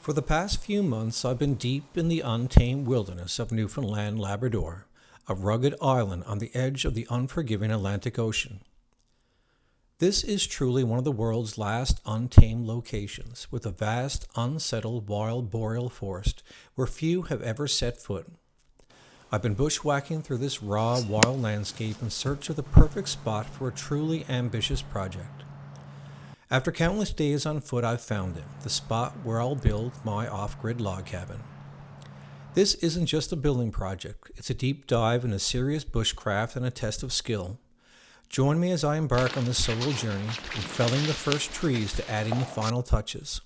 For the past few months, I've been deep in the untamed wilderness of Newfoundland, Labrador, a rugged island on the edge of the unforgiving Atlantic Ocean. This is truly one of the world's last untamed locations, with a vast, unsettled wild boreal forest where few have ever set foot. I've been bushwhacking through this raw, wild landscape in search of the perfect spot for a truly ambitious project. After countless days on foot, I've found it, the spot where I'll build my off-grid log cabin. This isn't just a building project, it's a deep dive into serious bushcraft and a test of skill. Join me as I embark on this solo journey, from felling the first trees to adding the final touches.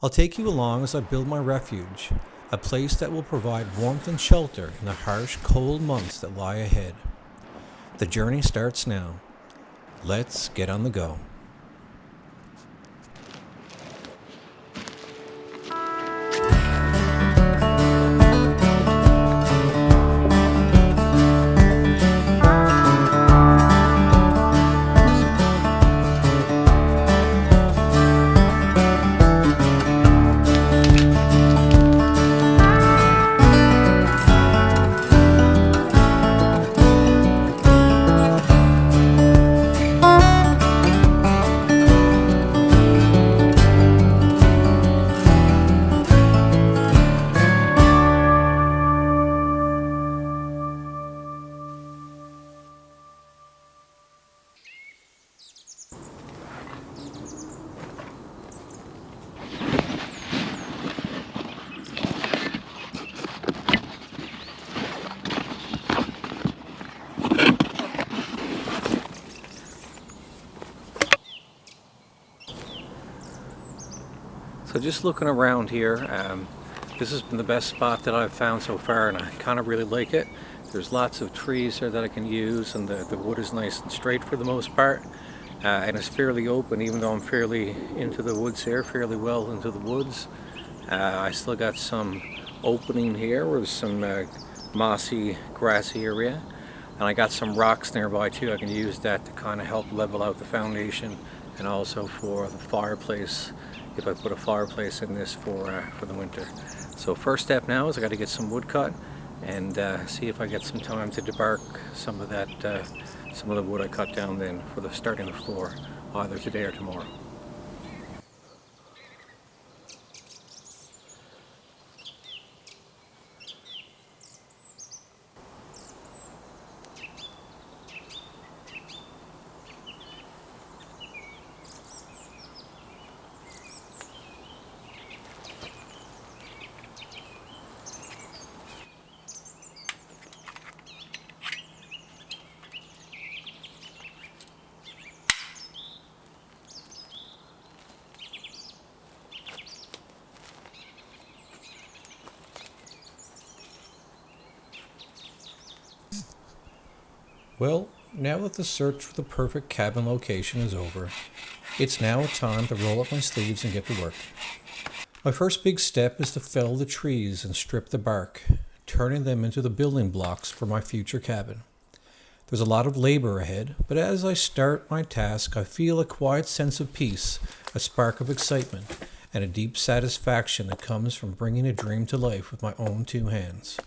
I'll take you along as I build my refuge, a place that will provide warmth and shelter in the harsh, cold months that lie ahead. The journey starts now. Let's get on the go. So just looking around here, this has been the best spot that I've found so far, and I kind of really like it. There's lots of trees there that I can use, and the wood is nice and straight for the most part, and it's fairly open, even though I'm fairly into the woods here, fairly well into the woods. I still got some opening here where there's some mossy, grassy area, and I got some rocks nearby too. I can use that to kind of help level out the foundation, and also for the fireplace, if I put a fireplace in this for the winter. So first step now is I got to get some wood cut and see if I get some time to debark some of that, some of the wood I cut down then for the starting the floor, either today or tomorrow. Well, now that the search for the perfect cabin location is over, it's now time to roll up my sleeves and get to work. My first big step is to fell the trees and strip the bark, turning them into the building blocks for my future cabin. There's a lot of labor ahead, but as I start my task, I feel a quiet sense of peace, a spark of excitement, and a deep satisfaction that comes from bringing a dream to life with my own two hands.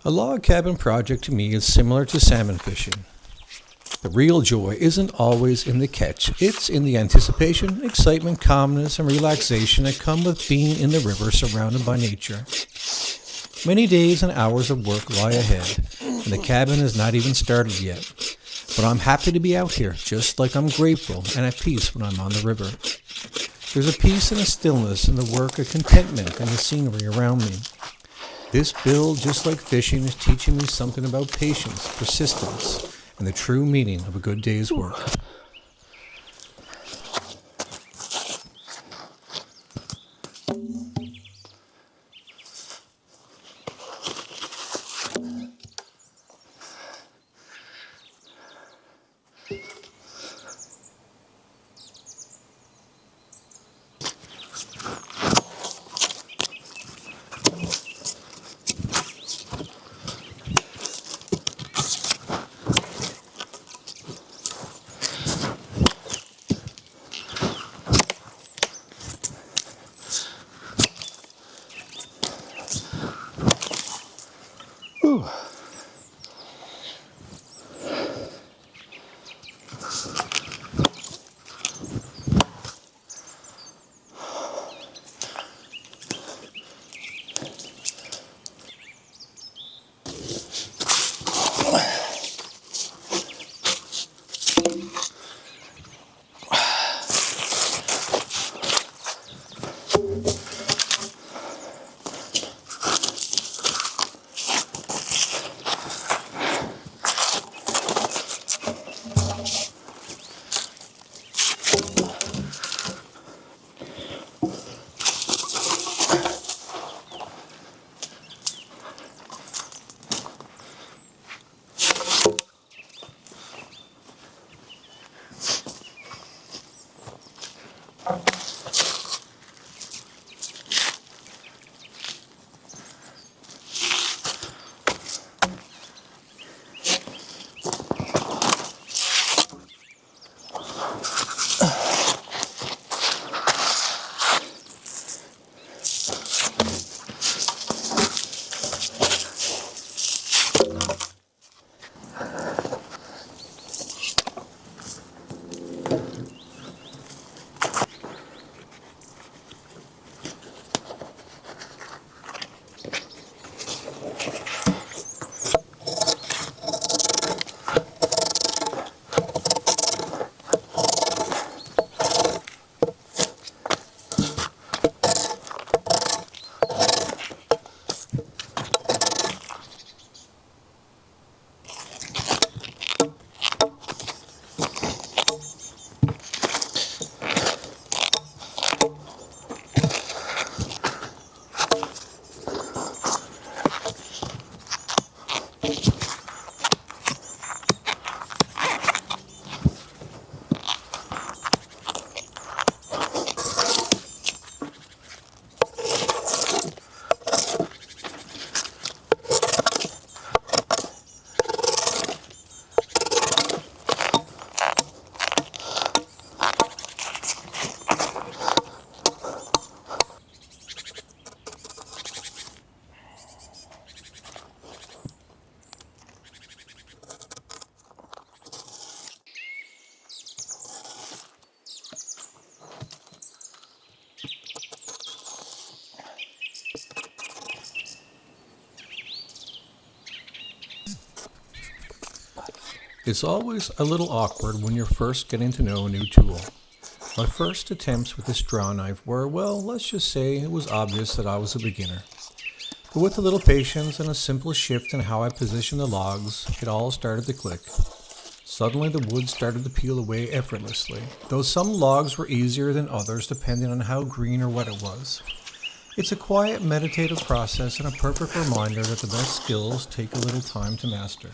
A log cabin project to me is similar to salmon fishing. The real joy isn't always in the catch. It's in the anticipation, excitement, calmness, and relaxation that come with being in the river surrounded by nature. Many days and hours of work lie ahead, and the cabin is not even started yet. But I'm happy to be out here, just like I'm grateful and at peace when I'm on the river. There's a peace and a stillness in the work, a contentment in the scenery around me. This build, just like fishing, is teaching me something about patience, persistence, and the true meaning of a good day's work. It's always a little awkward when you're first getting to know a new tool. My first attempts with this draw knife were, well, let's just say it was obvious that I was a beginner. But with a little patience and a simple shift in how I positioned the logs, it all started to click. Suddenly the wood started to peel away effortlessly, though some logs were easier than others depending on how green or wet it was. It's a quiet, meditative process and a perfect reminder that the best skills take a little time to master.